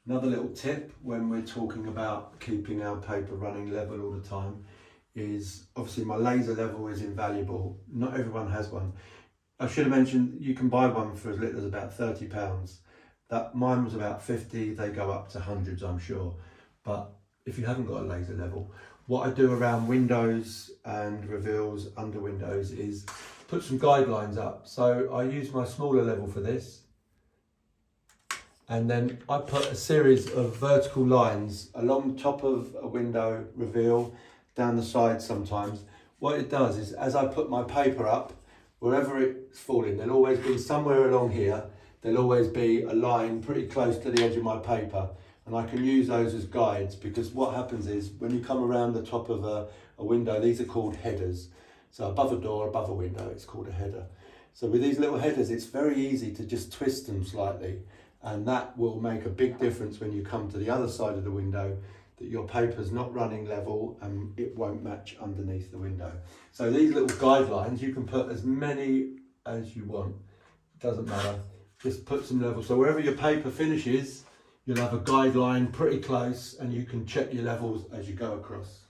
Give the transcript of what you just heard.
Another little tip when we're talking about keeping our paper running level all the time is obviously my laser level is invaluable. Not everyone has one. I should have mentioned you can buy one for as little as about £30. That mine was about 50, they go up to hundreds I'm sure. But if you haven't got a laser level, what I do around windows and reveals under windows is put some guidelines up. So I use my smaller level for this. And then I put a series of vertical lines along the top of a window reveal, down the side sometimes. What it does is as I put my paper up, wherever it's falling, there'll always be somewhere along here, there'll always be a line pretty close to the edge of my paper. And I can use those as guides, because what happens is when you come around the top of a window, these are called headers. So above a door, above a window, it's called a header. So with these little headers, it's very easy to just twist them slightly. And that will make a big difference when you come to the other side of the window, that your paper's not running level and it won't match underneath the window. So these little guidelines, you can put as many as you want. It doesn't matter, just put some level. So wherever your paper finishes, you'll have a guideline pretty close and you can check your levels as you go across.